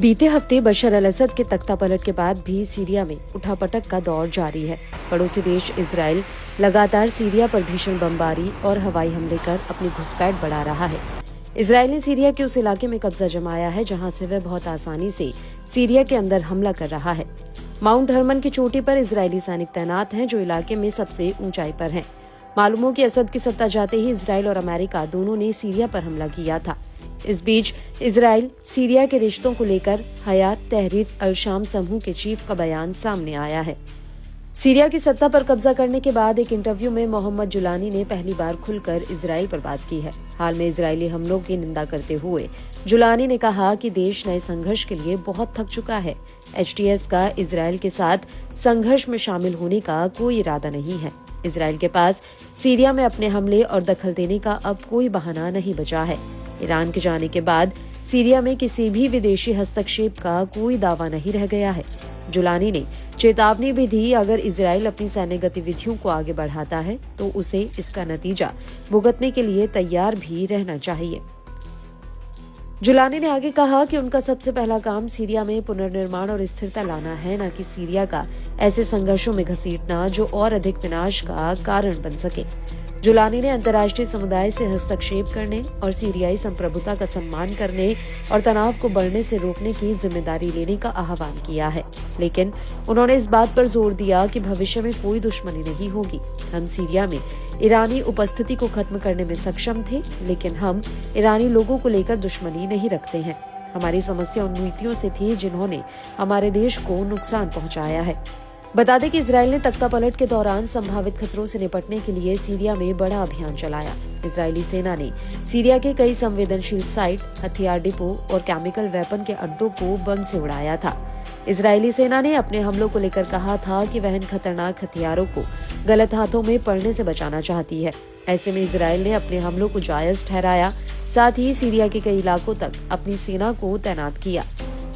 बीते हफ्ते बशर अल असद के तख्तापलट के बाद भी सीरिया में उठापटक का दौर जारी है। पड़ोसी देश इजराइल लगातार सीरिया पर भीषण बमबारी और हवाई हमले कर अपनी घुसपैठ बढ़ा रहा है। इजराइल ने सीरिया के उस इलाके में कब्जा जमाया है जहां से वह बहुत आसानी से सीरिया के अंदर हमला कर रहा है। माउंट हरमन की चोटी पर इजरायली सैनिक तैनात हैं जो इलाके में सबसे ऊंचाई पर हैं। मालूम हो कि असद की सत्ता जाते ही इजराइल और अमेरिका दोनों ने सीरिया पर हमला किया था। इस बीच इजराइल सीरिया के रिश्तों को लेकर हयात तहरीर अल शाम समूह के चीफ का बयान सामने आया है। सीरिया की सत्ता पर कब्जा करने के बाद एक इंटरव्यू में मोहम्मद जुलानी ने पहली बार खुलकर इजराइल पर बात की है। हाल में इजरायली हमलों की निंदा करते हुए जुलानी ने कहा कि देश नए संघर्ष के लिए बहुत थक चुका है। HTS का इजराइल के साथ संघर्ष में शामिल होने का कोई इरादा नहीं है। इजराइल के पास सीरिया में अपने हमले और दखल देने का अब कोई बहाना नहीं बचा है। ईरान के जाने के बाद सीरिया में किसी भी विदेशी हस्तक्षेप का कोई दावा नहीं रह गया है। जुलानी ने चेतावनी भी दी, अगर इजराइल अपनी सैन्य गतिविधियों को आगे बढ़ाता है तो उसे इसका नतीजा भुगतने के लिए तैयार भी रहना चाहिए। जुलानी ने आगे कहा कि उनका सबसे पहला काम सीरिया में पुनर्निर्माण और स्थिरता लाना है, न कि सीरिया का ऐसे संघर्षों में घसीटना जो और अधिक विनाश का कारण बन सके। जुलानी ने अंतर्राष्ट्रीय समुदाय से हस्तक्षेप करने और सीरियाई संप्रभुता का सम्मान करने और तनाव को बढ़ने से रोकने की जिम्मेदारी लेने का आह्वान किया है, लेकिन उन्होंने इस बात पर जोर दिया कि भविष्य में कोई दुश्मनी नहीं होगी। हम सीरिया में ईरानी उपस्थिति को खत्म करने में सक्षम थे, लेकिन हम ईरानी लोगों को लेकर दुश्मनी नहीं रखते हैं। हमारी समस्या उन नीतियों से थी जिन्होंने हमारे देश को नुकसान पहुंचाया है। बता दें कि इजराइल ने तख्तापलट के दौरान संभावित खतरों से निपटने के लिए सीरिया में बड़ा अभियान चलाया। इजरायली सेना ने सीरिया के कई संवेदनशील साइट, हथियार डिपो और केमिकल वेपन के अड्डों को बम से उड़ाया था। इजरायली सेना ने अपने हमलों को लेकर कहा था कि वह इन खतरनाक हथियारों को गलत हाथों में पड़ने से बचाना चाहती है। ऐसे में इजराइल ने अपने हमलों को जायज ठहराया, साथ ही सीरिया के कई इलाकों तक अपनी सेना को तैनात किया।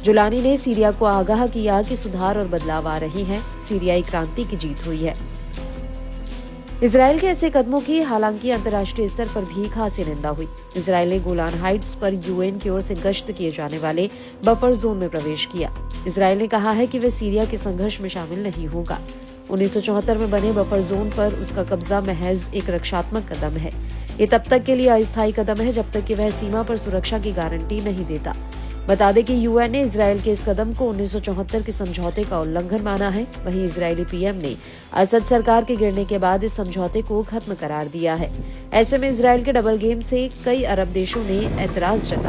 जुलानी ने सीरिया को आगाह किया कि सुधार और बदलाव आ रहे हैं, सीरियाई क्रांति की जीत हुई है। इजराइल के ऐसे कदमों की हालांकि अंतर्राष्ट्रीय स्तर पर भी खासी निंदा हुई। इजराइल ने गोलान हाइट्स पर UN की ओर से गश्त किए जाने वाले बफर जोन में प्रवेश किया। इजराइल ने कहा है कि वह सीरिया के संघर्ष में शामिल नहीं होगा। 1974 में बने बफर जोन पर उसका कब्जा महज एक रक्षात्मक कदम है। ये तब तक के लिए अस्थायी कदम है जब तक कि वह सीमा पर सुरक्षा की गारंटी नहीं देता। बता दें कि UN ने इजराइल के इस कदम को 1974 के समझौते का उल्लंघन माना है। वहीं इजरायली PM ने असद सरकार के गिरने के बाद इस समझौते को खत्म करार दिया है। ऐसे में इजराइल के डबल गेम से कई अरब देशों ने एतराज जताया।